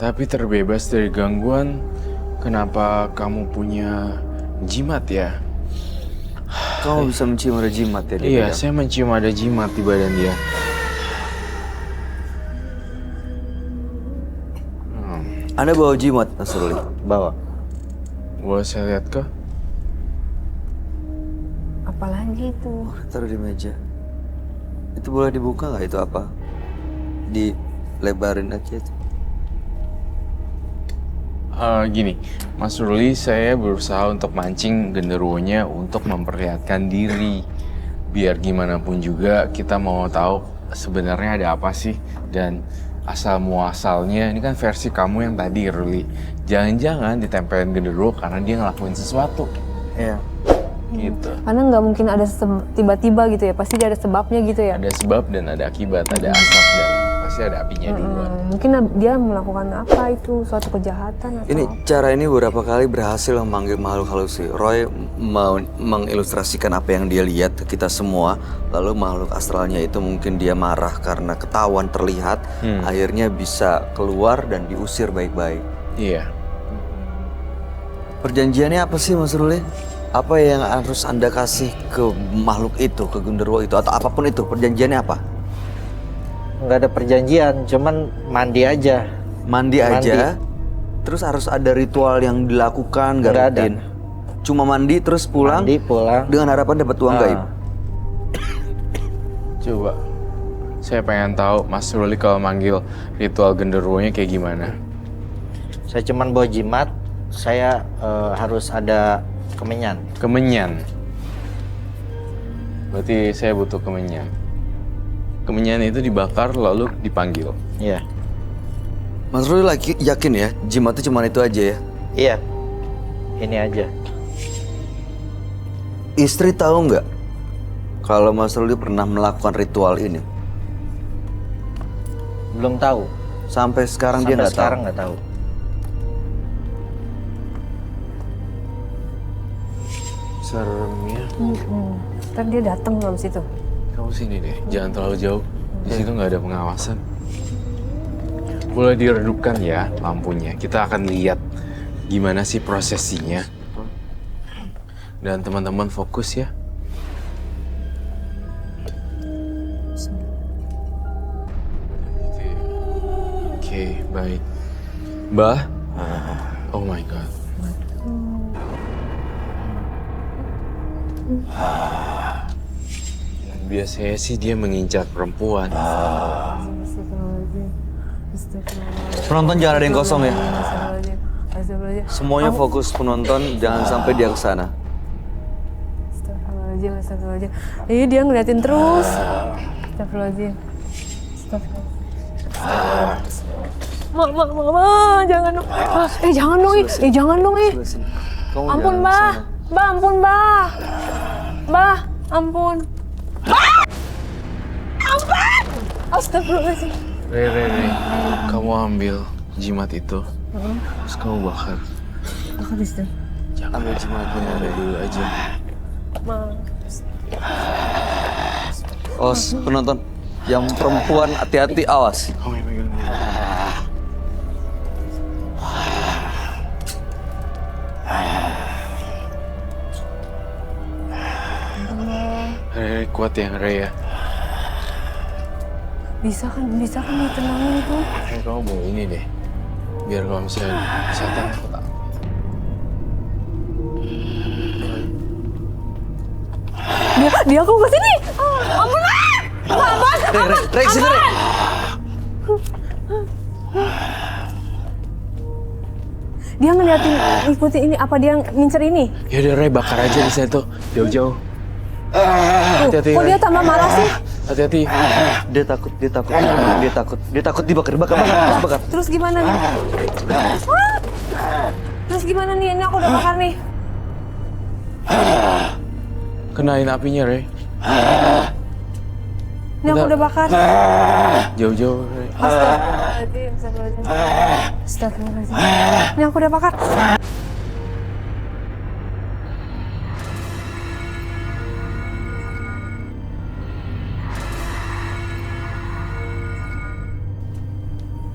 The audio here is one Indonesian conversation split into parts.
Tapi terbebas dari gangguan, kenapa kamu punya jimat ya? Kamu bisa mencium ada jimat ya? Iya, saya mencium ada jimat di badan dia. Anda bawa jimat, Mas Ruli? Bawa. Boleh saya lihat ke? Apalagi itu? Taruh di meja. Itu boleh dibuka nggak itu apa? Dilebarin aja itu. Gini, Mas Ruli, saya berusaha untuk mancing genderuwonya untuk memperlihatkan diri. Biar gimana pun juga kita mau tahu sebenarnya ada apa sih. Dan asal muasalnya, ini kan versi kamu yang tadi, Ruli. Jangan-jangan ditempelin genderuwo karena dia ngelakuin sesuatu. Iya. Gitu. Karena nggak mungkin ada tiba-tiba gitu ya, pasti dia ada sebabnya gitu ya. Ada sebab dan ada akibat, ada asap dan pasti ada apinya duluan. Mungkin dia melakukan apa itu, suatu kejahatan atau Ini apa. cara ini beberapa kali berhasil memanggil makhluk halus sih. Roy mau mengilustrasikan apa yang dia lihat ke kita semua. Lalu makhluk astralnya itu mungkin dia marah karena ketahuan terlihat. Akhirnya bisa keluar dan diusir baik-baik. Iya. Perjanjiannya apa sih Mas Ruli? Apa yang harus Anda kasih ke makhluk itu, ke genderuwo itu, atau apapun itu? Perjanjiannya apa? Nggak ada perjanjian, cuman mandi aja. Mandi aja, terus harus ada ritual yang dilakukan, nggak Nggak rutin. Cuma mandi terus pulang, Mandi pulang. dengan harapan dapat uang gaib. Coba, saya pengen tahu Mas Ruli kalau manggil ritual genderuwonya kayak gimana. Saya cuman bawa jimat, saya harus ada kemenyan. Kemenyan. Berarti saya butuh kemenyan. Kemenyan itu dibakar lalu dipanggil. Iya. Mas Ruli yakin ya, jimatnya cuma itu aja ya? Iya. Ini aja. Istri tahu nggak kalau Mas Ruli pernah melakukan ritual ini? Belum tahu. Sampai sekarang dia Sampai nggak sekarang tahu. nggak tahu. Seremnya. Ntar dia datang belum situ. Kamu sini deh, jangan terlalu jauh. Di situ nggak ada pengawasan. Boleh diredupkan ya lampunya. Kita akan lihat gimana sih prosesinya. Dan teman-teman fokus ya. Oke, baik. Mbah? Oh my God. Biasanya sih dia mengincar perempuan. Penonton jangan ada yang kosong ya. Semuanya fokus penonton, jangan sampai dia ke sana. Astagfirullahaladzim. Iya dia ngeliatin terus. Astagfirullahaladzim. Mama, jangan dong. Jangan dong, jangan dong, Kamu Ampun, jangan Mbah. kesana. Mbah, ampun, Mbah. Mbah, ampun. Ampun! Astagfirullahaladzim. Re, kamu ambil jimat itu, terus kamu bakar. Aku di situ. Jangan ambil jimatnya, ada dulu aja. Awas penonton, yang perempuan hati-hati, awas. Kamu yang pegang dulu. Re, kuat ya, Re ya. Bisa kan ditenangin tuh. Re, kamu bawa ini deh. Biar kalau misalnya setan aku tak. Dia aku ke sini. Ampun lah. Re, sini Re. Dia ngeliatin ikutin ini apa dia ngincer ini? Ya udah, Re, bakar aja di situ, jauh-jauh. Hati-hati, Kok Re. dia tambah marah sih? Hati-hati. Dia takut dibakar. Terus gimana nih? Terus gimana nih? Ini aku udah bakar nih. Kenain apinya, Re. Ini aku udah bakar. Jauh-jauh, Re. Astagfirullahaladzim. Ini aku udah bakar.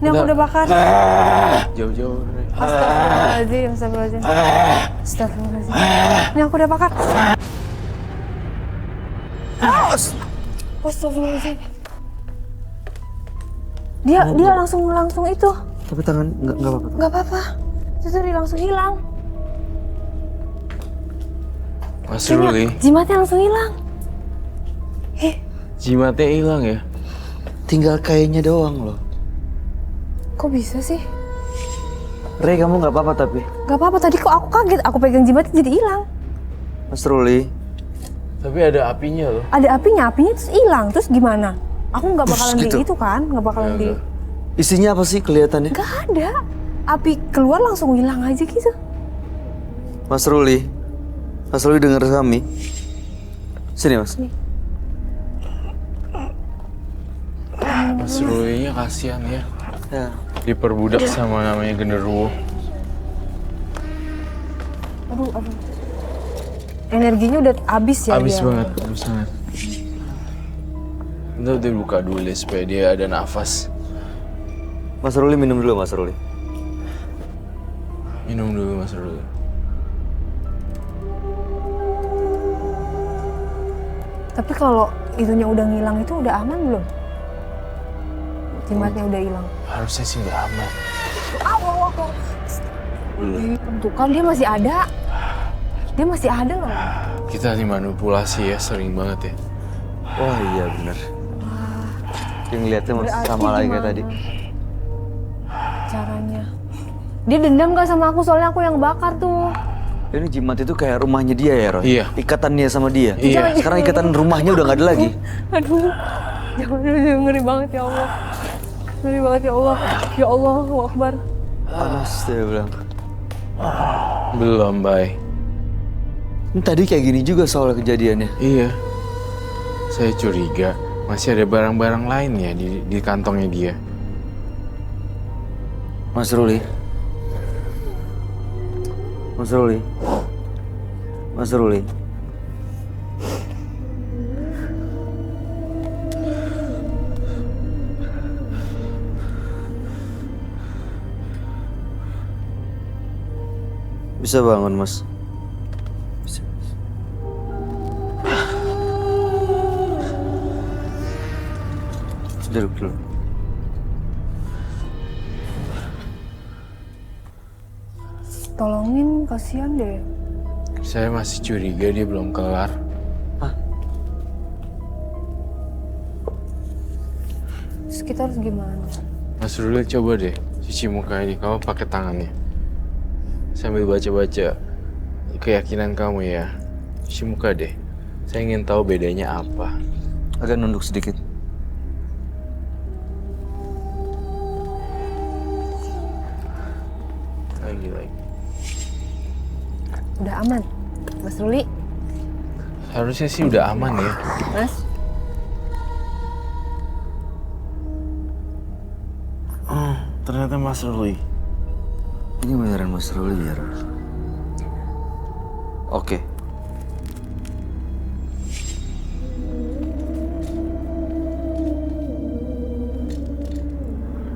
Ini aku udah bakar. Jauh-jauh. Astagfirullahaladzim, astagfirullahaladzim. Astagfirullahaladzim. Ini aku udah bakar. Astagfirullahaladzim. Dia langsung itu. Tapi tangan nggak apa-apa. Nggak apa-apa. Terus dia langsung hilang. Mas Ruli, Jimatnya langsung hilang. jimatnya hilang ya? Tinggal kayaknya doang loh. Kok bisa sih? Rey, kamu nggak apa-apa tapi? Gak apa-apa, tadi kok aku kaget. Aku pegang jimatnya jadi hilang. Mas Ruli. Tapi ada apinya loh. Ada apinya terus hilang. Terus gimana? Aku nggak bakalan gitu. di itu kan? Nggak bakalan di... Isinya apa sih kelihatannya? Gak ada. Api keluar langsung hilang aja gitu. Mas Ruli dengar kami. Sini Mas. Mas Rulinya kasihan ya. Ya. Diperbudak sama namanya genderuwo. Aduh. Energinya udah habis ya Habis dia. banget, habis banget. Bentar, dia buka dulu deh supaya dia ada nafas. Mas Ruli minum dulu Mas Ruli. Minum dulu Mas Ruli. Tapi kalau itunya udah ngilang itu udah aman belum? Jimatnya udah hilang. Harusnya sih nggak aman. Tuh kan dia masih ada. Dia masih ada loh. Kita dimanipulasi ya, sering banget ya. Wah iya bener. Yang ngeliatnya Berarti sama lagi kayak gimana tadi. caranya? Dia dendam gak sama aku soalnya aku yang bakar tuh. Ini jimat itu kayak rumahnya dia ya Roy? Iya. Ikatannya sama dia? Iya. Sekarang ikatan rumahnya udah gak ada lagi? Aduh, jangan ngeri banget ya Allah. Ngeri banget ya Allah. Ya Allah, Allahu Akbar. Panas dia bilang. Belum, Bay. Ini tadi kayak gini juga soal kejadiannya. Iya. Saya curiga masih ada barang-barang lain ya di kantongnya dia. Mas Ruli. Bisa bangun Mas. Bisa. Duduk dulu. Tolongin, kasihan deh. Saya masih curiga dia belum kelar. Terus kita harus gimana? Mas Ruli coba deh cuci mukanya, kamu pakai tangannya. Sambil baca-baca keyakinan kamu ya. Cuci muka deh. Saya ingin tahu bedanya apa. Agak nunduk sedikit. Lagi. Udah aman, Mas Ruli. Harusnya sih udah aman ya. Mas, Oh, ternyata Mas Ruli. Ini beneran Mas Ruli ya Roy? Oke.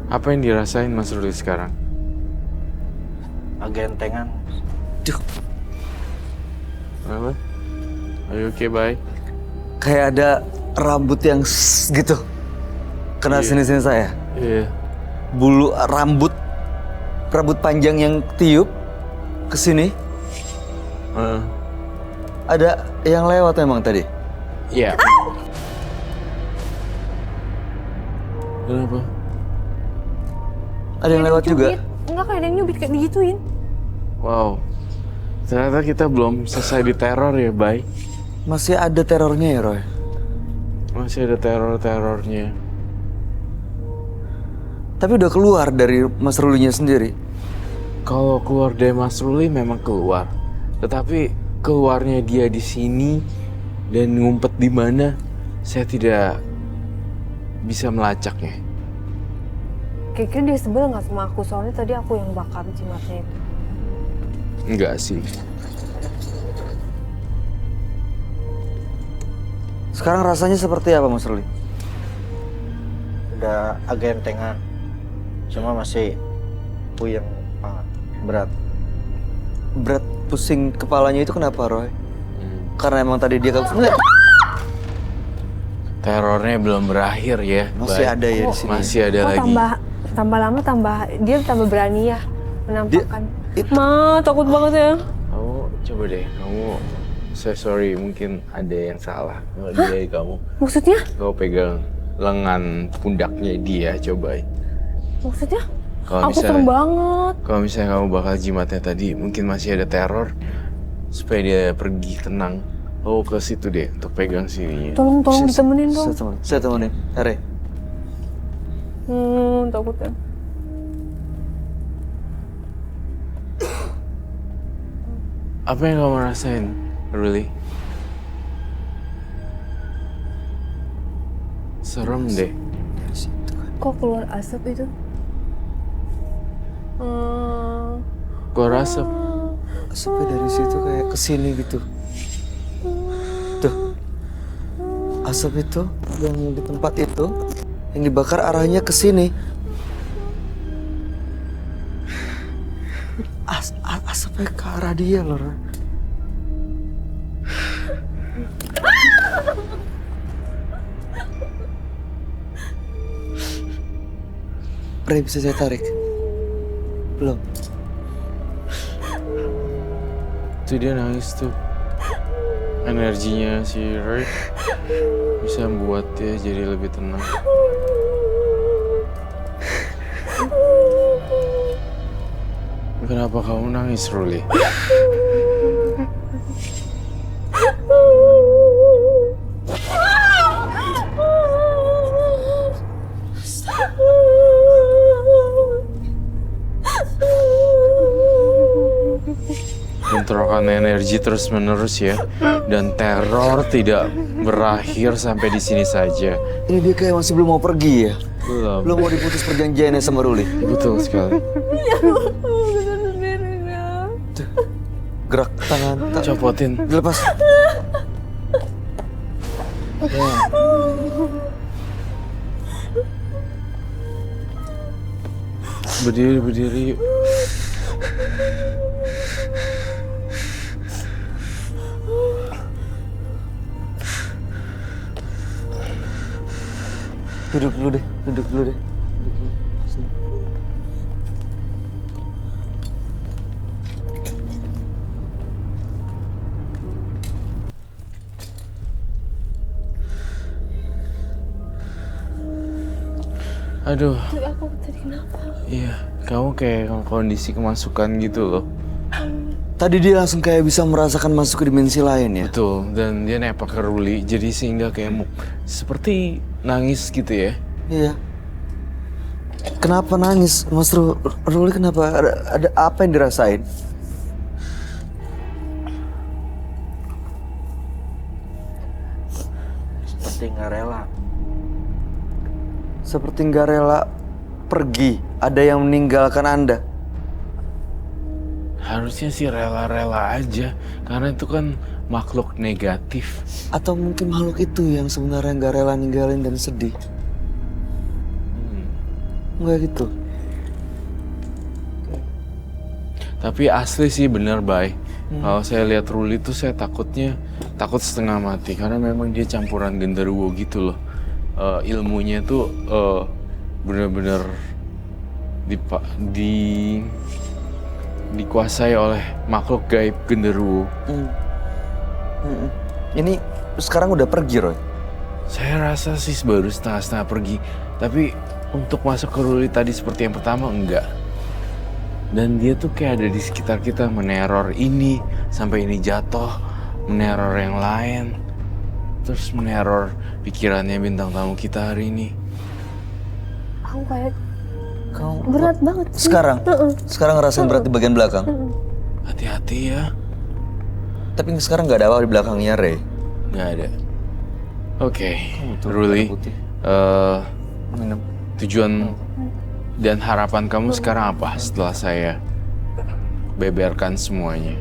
Apa yang dirasain Mas Ruli sekarang? Agentengan. Duh, Apa? Ayo oke, bye. kayak ada rambut yang gitu. Kena Iya. sini-sini saya. Iya. Bulu rambut panjang yang tiup ke sini. Heeh. Ada yang lewat emang tadi. Iya. Kenapa? Ada yang lewat juga. Enggak, kayak ada yang nyubit kayak digituin. Wow. Ternyata kita belum selesai diteror ya, Bay. Masih ada terornya ya, Roy? Masih ada teror-terornya. Tapi udah keluar dari Mas Rulinya sendiri. Kalau keluar dari Mas Ruli memang keluar. Tetapi keluarnya dia di sini dan ngumpet di mana, saya tidak bisa melacaknya. Kayaknya dia sebel nggak sama aku soalnya tadi aku yang bakar jimatnya itu. Enggak sih. Sekarang rasanya seperti apa, Mas Ruli? Udah agentengan. Cuma masih puyeng kepala, berat. Berat pusing kepalanya itu kenapa, Roy? Karena emang tadi dia Terornya belum berakhir ya. masih Bay. ada ya di sini. Masih ada Kok lagi. tambah lama dia tambah berani ya menampakkan. itu- Ma, takut banget ya. Kamu coba deh, saya sorry mungkin ada yang salah dari kamu. Maksudnya? Kau pegang lengan pundaknya dia, coba. Maksudnya? Kalau Aku serem banget. Kalau misalnya kamu bakal jimatnya tadi, mungkin masih ada teror supaya dia pergi tenang. Oh ke situ deh untuk pegang sininya. Tolong ditemenin dong. Saya temenin. Are. Takut ya. Apa yang kamu rasain, Ruli? Serem deh. Dari situ kan. Kok keluar asap itu? Gua rasa Asapnya dari situ kayak kesini gitu. Tuh. Asap itu yang di tempat itu yang dibakar arahnya ke sini. Asapnya ke arah dia loh. Roy. Ray, bisa saya tarik? Belum. itu dia nangis tuh. Energinya si Roy bisa membuat dia jadi lebih tenang. Kenapa kamu nangis, Ruli? Bentrokan energi terus menerus ya, dan teror tidak berakhir sampai di sini saja. Ini dia kayak masih belum mau pergi ya? Belum. Belum mau diputus perjanjiannya sama Ruli. Betul sekali. Bisa sendiri ya. Gerak tangan. Copotin. Dilepas. Berdiri, berdiri yuk. Duduk dulu deh. Duduk dulu deh. Sini. Aduh, Aku tadi kenapa? iya. Kamu kayak kondisi kemasukan gitu loh. Tadi dia langsung kayak bisa merasakan masuk ke dimensi lain ya. Betul, dan dia nepak ke Ruli, jadi sehingga kayak seperti nangis gitu ya. Iya. Kenapa nangis, Mas Ruli? Kenapa? Ada apa yang dirasain? Seperti nggak rela. Seperti nggak rela pergi. Ada yang meninggalkan Anda. Harusnya sih rela-rela aja, karena itu kan makhluk negatif. Atau mungkin makhluk itu yang sebenarnya nggak rela ninggalin dan sedih. Nggak gitu. Tapi asli sih bener, Bay. Kalau saya lihat Ruli tuh saya takut setengah mati, karena memang dia campuran genderuwo gitu loh. Ilmunya tuh bener-bener dikuasai oleh makhluk gaib genderuwo. Ini sekarang udah pergi, Roy. Saya rasa sih baru setengah-setengah pergi, tapi untuk masuk ke Ruli tadi seperti yang pertama enggak. Dan dia tuh kayak ada di sekitar kita, meneror ini sampai ini jatuh, meneror yang lain, terus meneror pikirannya bintang tamu kita hari ini. Aku kayak Kau berat banget sih. sekarang? Sekarang ngerasain berat di bagian belakang. Hati-hati ya. Tapi sekarang nggak ada apa di belakangnya, Ray. Nggak ada. Oke, Tuh, Ruli, putih. eh, tujuan dan harapan kamu sekarang apa setelah saya beberkan semuanya?